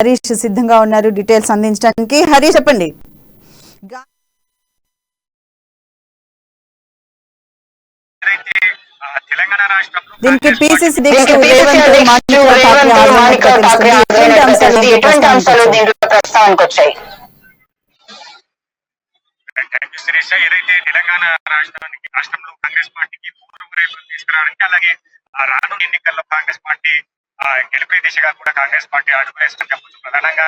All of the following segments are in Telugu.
హరీష్ సిద్ధంగా ఉన్నారు డీటెయిల్స్ అందించడానికి. హరీష్ చెప్పండి. దీనికి పిసిసి అధ్యక్షుడు రేవంత్ ఠాక్రే హాజరైనట్లుగా ఎటువంటి అంశాలు దీంట్లో ప్రస్తావనకు వచ్చాయి? ఏదైతే తెలంగాణ రాష్ట్రంలో కాంగ్రెస్ పార్టీకి పూర్వవైపు తీసుకురావడానికి, అలాగే రానున్న ఎన్నికల్లో కాంగ్రెస్ పార్టీ గెలిపే దిశగా కూడా కాంగ్రెస్ పార్టీ అడుగులేస్తుందని చెప్పొచ్చు. ప్రధానంగా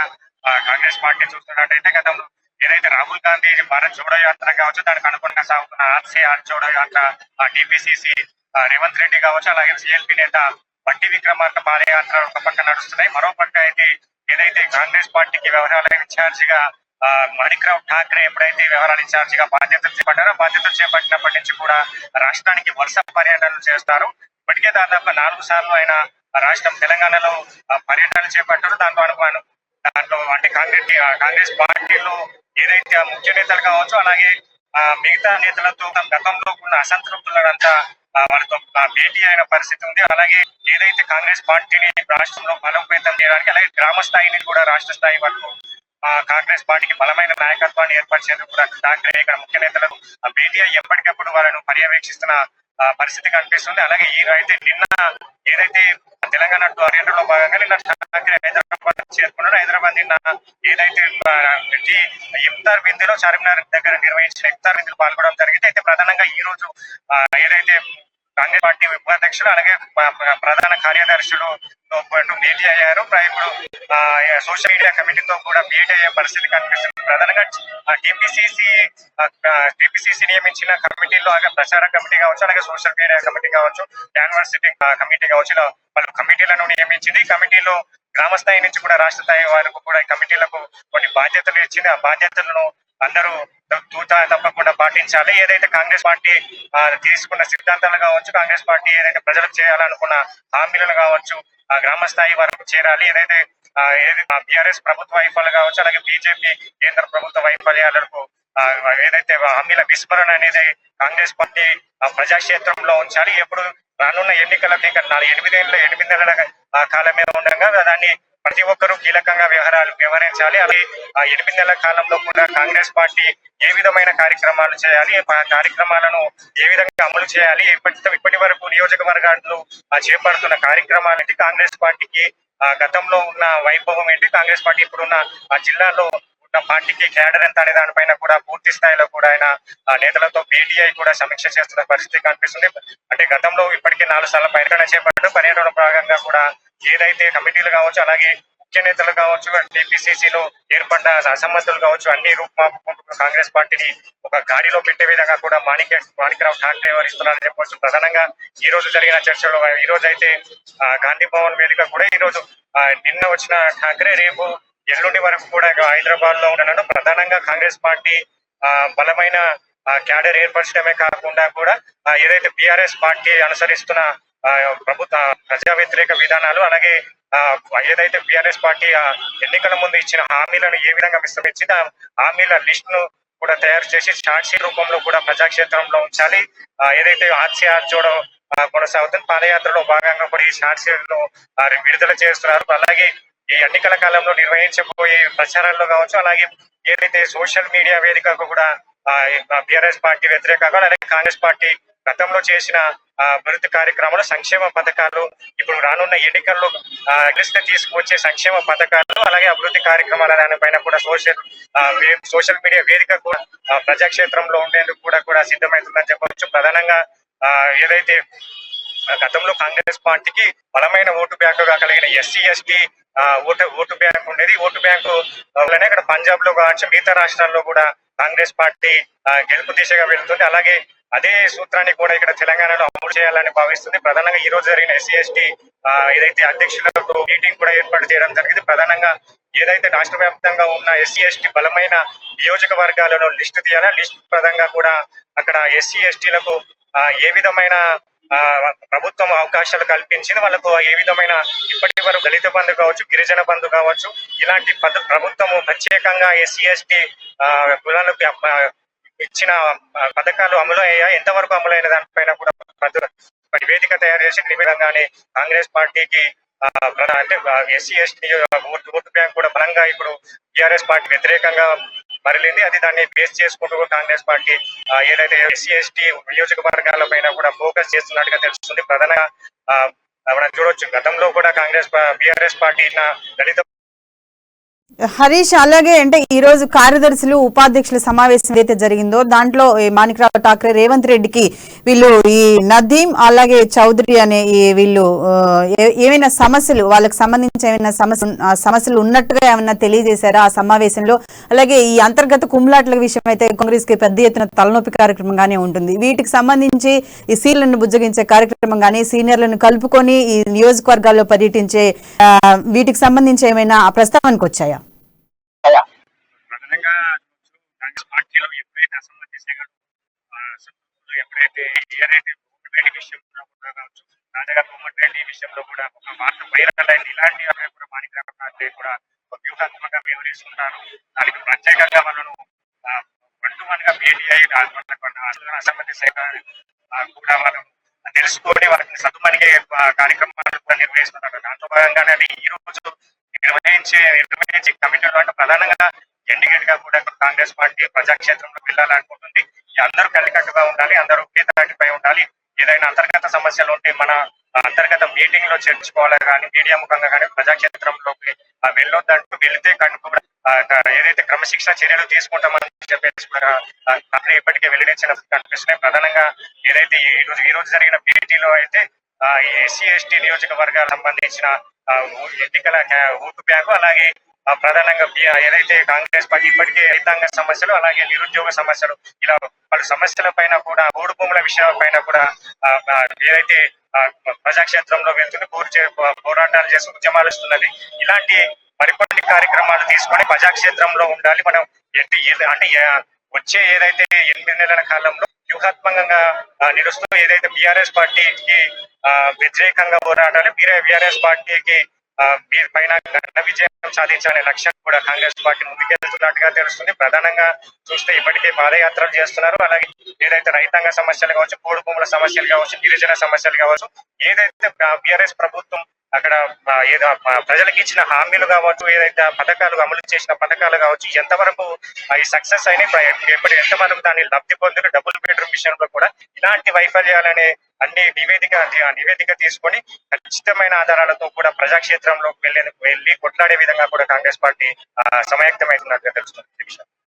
కాంగ్రెస్ పార్టీ చూస్తున్నట్టయితే గతంలో ఏదైతే రాహుల్ గాంధీ భారత్ జోడో యాత్ర కావచ్చు, దానికి అనుగుణంగా సాగుతున్న ఆర్సీ జోడో యాత్ర, టీపీసీసీ రేవంత్ రెడ్డి కావచ్చు, అలాగే సిఎల్పీ నేత బట్టి విక్రమార్క పాదయాత్ర ఒక పక్క నడుస్తున్నాయి. మరో పక్క అయితే ఏదైతే కాంగ్రెస్ పార్టీకి వ్యవహారాల ఇన్ఛార్జ్ గా మాణిక్రావు ఠాక్రే ఎప్పుడైతే వ్యవహారాల ఇన్ఛార్జ్ గా బాధ్యతలు చేపట్టారో, బాధ్యతలు చేపట్టినప్పటి నుంచి కూడా రాష్ట్రానికి వరుస పర్యటనలు చేస్తారు. ఇప్పటికే దాదాపు 4 సార్లు ఆయన రాష్ట్రం తెలంగాణలో పర్యటనలు చేపట్టారు. దాంట్లో అంటే కాంగ్రెస్ పార్టీలో ఏదైతే ముఖ్య నేతలు కావచ్చు, అలాగే మిగతా నేతలతో గతంలో ఉన్న అసంతృప్తులంతా వాళ్ళతో భేటీ అయిన పరిస్థితి ఉంది. అలాగే ఏదైతే కాంగ్రెస్ పార్టీని రాష్ట్రంలో బలోపేతం చేయడానికి, అలాగే గ్రామ స్థాయిని కూడా రాష్ట్ర స్థాయి వరకు కాంగ్రెస్ పార్టీకి బలమైన నాయకత్వాన్ని ఏర్పరిచేందుకు కూడా ఠాక్రే ఇక్కడ ముఖ్య నేతలకు భేటీ అయ్యి ఎప్పటికప్పుడు వాళ్ళను పర్యవేక్షిస్తున్న పరిస్థితి కనిపిస్తుంది. అలాగే నిన్న ఏదైతే తెలంగాణ పర్యటనలో భాగంగా నిన్న ఠాక్రే హైదరాబాద్ చేరుకున్నారు. హైదరాబాద్ నిన్న ఏదైతే ఇఫ్తార్ విందులో చార్మినార్ దగ్గర నిర్వహించిన ఇఫ్తార్ విందులు పాల్గొనడం జరిగింది. అయితే ప్రధానంగా ఈ రోజు ఏదైతే కాంగ్రెస్ పార్టీ ఉపాధ్యక్షులు అలాగే ప్రధాన కార్యదర్శులు భేటీ అయ్యారు. ఇప్పుడు సోషల్ మీడియా కమిటీతో కూడా భేటీ అయ్యే పరిస్థితి కనిపిస్తుంది. ప్రధానంగా టీపీసీసీ నియమించిన కమిటీలో ప్రచార కమిటీ కావచ్చు, అలాగే సోషల్ మీడియా కమిటీ కావచ్చు, యూనివర్సిటీ కమిటీ కావచ్చు, ఇలా వాళ్ళు కమిటీలను నియమించింది. కమిటీలో గ్రామ స్థాయి నుంచి కూడా రాష్ట్ర స్థాయి వరకు కూడా ఈ కమిటీలకు కొన్ని బాధ్యతలు ఇచ్చింది. ఆ బాధ్యతలను అందరూ తూచా తప్పకుండా పాటించాలి. ఏదైతే కాంగ్రెస్ పార్టీ తీసుకున్న సిద్ధాంతాలు కావచ్చు, కాంగ్రెస్ పార్టీ ఏదైతే ప్రజలకు చేయాలనుకున్న హామీలను కావచ్చు, ఆ గ్రామ స్థాయి వరకు చేరాలి. ఏదైతే బీఆర్ఎస్ ప్రభుత్వ వైఫల్యాలు కావచ్చు, అలాగే బీజేపీ కేంద్ర ప్రభుత్వ వైఫల్యాలకు ఏదైతే హామీల విస్మరణ అనేది కాంగ్రెస్ పార్టీ ప్రజాక్షేత్రంలో ఉంచాలి. ఎప్పుడు రానున్న ఎన్నికలకు ఇంకా 8 నెలల కాలమే ఉండగా దాన్ని ప్రతి ఒక్కరూ కీలకంగా వ్యవహరించాలి. అలాగే 8 నెలల కాలంలో కూడా కాంగ్రెస్ పార్టీ ఏ విధమైన కార్యక్రమాలు చేయాలి, ఆ కార్యక్రమాలను ఏ విధంగా అమలు చేయాలి, ఇప్పటి వరకు నియోజకవర్గాలు చేపడుతున్న కార్యక్రమాలకి కాంగ్రెస్ పార్టీకి గతంలో ఉన్న వైభవం ఏంటి, కాంగ్రెస్ పార్టీ ఇప్పుడున్న జిల్లాలో ఉన్న పార్టీకి క్యాడర్ ఎంత అనే దానిపైన కూడా పూర్తి స్థాయిలో కూడా ఆయన నేతలతో భేటీ అయి కూడా సమీక్ష చేస్తున్న పరిస్థితి కనిపిస్తుంది. అంటే గతంలో ఇప్పటికే 4 సార్లు పర్యటన చేపట్టారు. పర్యటన భాగంగా కూడా ఏదైతే కమిటీలు కావచ్చు, అలాగే ముఖ్య నేతలు కావచ్చు, టీపీసీసీలో ఏర్పడ్డ అసమ్మతులు కావచ్చు, అన్ని రూపుమాపుకుంటూ కాంగ్రెస్ పార్టీని ఒక గాడిలో పెట్టే విధంగా కూడా మాణిక్రావు ఠాక్రే వ్యవహరిస్తున్నారని చెప్పవచ్చు. ప్రధానంగా ఈ రోజు జరిగిన చర్చలో ఈ రోజు అయితే గాంధీ భవన్ వేదిక కూడా ఈ రోజు నిన్న వచ్చిన ఠాక్రే రేపు ఎల్లుండి వరకు కూడా హైదరాబాద్ లో ఉండనున్నారు. ప్రధానంగా కాంగ్రెస్ పార్టీ బలమైన క్యాడర్ ఏర్పరచడమే కాకుండా కూడా ఏదైతే బీఆర్ఎస్ పార్టీ అనుసరిస్తున్న ప్రభుత్వ ప్రజా వ్యతిరేక విధానాలు, అలాగే ఏదైతే బీఆర్ఎస్ పార్టీ ఎన్నికల ముందు ఇచ్చిన హామీలను ఏ విధంగా విస్తరించింది, ఆ హామీల లిస్ట్ ను కూడా తయారు చేసి షార్ట్ షీట్ రూపంలో కూడా ప్రజాక్షేత్రంలో ఉంచాలి. ఏదైతే ఆర్సీఆర్ జోడో కొనసాగుతుంది, పాదయాత్రలో భాగంగా కూడా ఈ షార్ట్ షీట్ ను విడుదల చేస్తున్నారు. అలాగే ఈ ఎన్నికల కాలంలో నిర్వహించబోయే ప్రచారాల్లో కావచ్చు, అలాగే ఏదైతే సోషల్ మీడియా వేదికకు కూడా బీఆర్ఎస్ పార్టీ వ్యతిరేకంగా, అలాగే కాంగ్రెస్ పార్టీ గతంలో చేసిన అభివృద్ధి కార్యక్రమాలు, సంక్షేమ పథకాలు, ఇప్పుడు రానున్న ఎన్నికల్లో గెలిస్తే తీసుకువచ్చే సంక్షేమ పథకాలు, అలాగే అభివృద్ధి కార్యక్రమాల దానిపైన కూడా సోషల్ మీడియా వేదిక కూడా ప్రజాక్షేత్రంలో ఉండేందుకు కూడా సిద్ధమవుతుందని చెప్పవచ్చు. ప్రధానంగా ఏదైతే గతంలో కాంగ్రెస్ పార్టీకి బలమైన ఓటు బ్యాంకుగా కలిగిన ఎస్సీ ఎస్టీ ఓటు బ్యాంక్ ఉండేది. ఓటు బ్యాంకు వల్లనే ఇక్కడ పంజాబ్ లో కావచ్చు, మిగతా రాష్ట్రాల్లో కూడా కాంగ్రెస్ పార్టీ గెలుపు దిశగా వెళ్తుంది. అలాగే అదే సూత్రాన్ని కూడా ఇక్కడ తెలంగాణలో అమలు చేయాలని భావిస్తుంది. ప్రధానంగా ఈ రోజు జరిగిన ఎస్సీ ఎస్టీ ఏదైతే అధ్యక్షులకు మీటింగ్ కూడా ఏర్పాటు చేయడం జరిగింది. ప్రధానంగా ఏదైతే రాష్ట్ర వ్యాప్తంగా ఉన్న ఎస్సీ ఎస్టీ బలమైన నియోజకవర్గాలలో లిస్టు తీయాలా, లిస్టు ప్రధానంగా కూడా అక్కడ ఎస్సీ ఎస్టీలకు ఏ విధమైన ప్రభుత్వం అవకాశాలు కల్పించింది, వాళ్ళకు ఏ విధమైన ఇప్పటి వరకు దళిత బంధు కావచ్చు, గిరిజన బంధు కావచ్చు, ఇలాంటి ప్రభుత్వము ప్రత్యేకంగా ఎస్సీ ఎస్టీ కులాలకు ఇచ్చిన పథకాలు అమలు అయ్యా, ఎంతవరకు అమలైన దానిపైన కూడా వేదిక తయారు చేసి ఈ విధంగానే కాంగ్రెస్ పార్టీకి అంటే ఎస్సీ ఎస్టీ ఓటు బ్యాంక్ కూడా బలంగా ఇప్పుడు టిఆర్ఎస్ పార్టీ వ్యతిరేకంగా మరలింది. అది దాన్ని బేస్ చేసుకుంటూ కాంగ్రెస్ పార్టీ ఏదైతే ఎస్సీ ఎస్టీ నియోజకవర్గాల పైన కూడా ఫోకస్ చేస్తున్నట్టుగా తెలుస్తుంది. ప్రధానంగా మనం చూడొచ్చు, గతంలో కూడా బీఆర్ఎస్ పార్టీ దళిత హరీష్, అలాగే అంటే ఈ రోజు కార్యదర్శులు ఉపాధ్యక్షుల సమావేశం ఏదైతే జరిగిందో దాంట్లో మాణిక్రావు ఠాక్రే రేవంత్ రెడ్డికి వీళ్ళు ఈ నదీం అలాగే చౌదరి అనే వీళ్ళు ఏమైనా సమస్యలు వాళ్ళకి సంబంధించి ఏమైనా సమస్యలు ఉన్నట్టుగా ఏమైనా తెలియజేశారా ఆ సమావేశంలో? అలాగే ఈ అంతర్గత కుమ్లాట్ల విషయం అయితే కాంగ్రెస్ కి పెద్ద ఎత్తున తలనొప్పి కార్యక్రమంగానే ఉంటుంది. వీటికి సంబంధించి ఈ సీట్లను బుజ్జగించే కార్యక్రమం కానీ సీనియర్లను కలుపుకొని ఈ నియోజకవర్గాల్లో పర్యటించే వీటికి సంబంధించి ఏమైనా ప్రస్తావనకు వచ్చాయా? ప్రధానంగా కాంగ్రెస్ పార్టీలో ఎప్పుడైతే అసమ్మతి ఎప్పుడైతే ఏదైతే కోమటిరెడ్డి విషయంలో కూడా కావచ్చు, తాజాగా కోమటిరెడ్డి విషయంలో కూడా ఒక వార్త వైరల్ అయింది. ఇలాంటి కూడా మాణిక్రావు ఠాక్రే కూడా వ్యూహాత్మకంగా వ్యవహరిస్తున్నారు. దానికి ప్రత్యేకంగా వాళ్ళను 1-to-1 గా భేటీ అయ్యి అసమ్మతి శాఖ కూడా వాళ్ళు తెలుసుకొని వాళ్ళకి సతుమనిగే కార్యక్రమాలు కూడా నిర్వహిస్తున్నారు. దాంతో భాగంగానే ఈ రోజు నిర్వహించే కమిటీలో అంటే ప్రధానంగా ఎన్డీఏడ్ గా కూడా కాంగ్రెస్ పార్టీ ప్రజాక్షేత్రంలో వెళ్ళాలనుకుంటుంది. అందరూ కలికట్టుగా ఉండాలి, అందరూ ఒకే తాటిపై ఉండాలి. ఏదైనా అంతర్గత సమస్యలు ఉంటే మన అంతర్గత మీటింగ్ లో చర్చించుకోవాలి కానీ మీడియా ముఖంగా కానీ ప్రజాక్షేత్రంలోకి వెళ్ళొద్దంటూ వెళితే కూడా ఏదైతే క్రమశిక్షణ చర్యలు తీసుకుంటామని చెప్పేసి అక్కడ ఇప్పటికే వెల్లడించిన కనిపిస్తున్నాయి. ప్రధానంగా ఏదైతే ఈ రోజు జరిగిన భేటీలో అయితే ఈ ఎస్సీ ఎస్టీ నియోజకవర్గాలకు సంబంధించిన ఎన్నికల ఓటు బ్యాంకు అలాగే ప్రధానంగా ఏదైతే కాంగ్రెస్ పార్టీ ఇప్పటికే రైతాంగ సమస్యలు అలాగే నిరుద్యోగ సమస్యలు ఇలా పలు సమస్యల పైన కూడా ఓడు భూముల విషయాల పైన కూడా ఏదైతే ప్రజాక్షేత్రంలో వెళ్తుంది పోరాటాలు చేసి ఉద్యమాలు ఇస్తున్నది. ఇలాంటి మరికొన్ని కార్యక్రమాలు తీసుకొని ప్రజాక్షేత్రంలో ఉండాలి. మనం అంటే వచ్చే ఏదైతే 8 నెలల కాలంలో వ్యూహాత్మకంగా నిలుస్తూ ఏదైతే బీఆర్ఎస్ పార్టీకి వ్యతిరేకంగా పోరాడాలి, బీఆర్ఎస్ పార్టీకి పైన ఘన విజయం సాధించాలనే లక్ష్యం కూడా కాంగ్రెస్ పార్టీ ముందుకెళ్తున్నట్టుగా తెలుస్తుంది. ప్రధానంగా చూస్తే ఇప్పటికే పాదయాత్రలు చేస్తున్నారు. అలాగే ఏదైతే రైతాంగ సమస్యలు కావచ్చు, పోడు భూముల సమస్యలు కావచ్చు, గిరిజన సమస్యలు కావచ్చు, ఏదైతే బీఆర్ఎస్ ప్రభుత్వం అక్కడ ఏదో ప్రజలకు ఇచ్చిన హామీలు కావచ్చు, ఏదైతే పథకాలు అమలు చేసిన పథకాలు కావచ్చు, ఎంతవరకు అవి సక్సెస్ అయినాయి, ఎంతవరకు దాన్ని లబ్ధి పొందిన డబుల్ బెడ్రూమ్ విషయంలో కూడా ఇలాంటి వైఫల్యాలనే అన్ని నివేదిక తీసుకొని ఖచ్చితమైన ఆధారాలతో కూడా ప్రజాక్షేత్రంలోకి వెళ్ళి కొట్లాడే విధంగా కూడా కాంగ్రెస్ పార్టీ సమాయత్తమవుతున్నట్టుగా తెలుస్తుంది.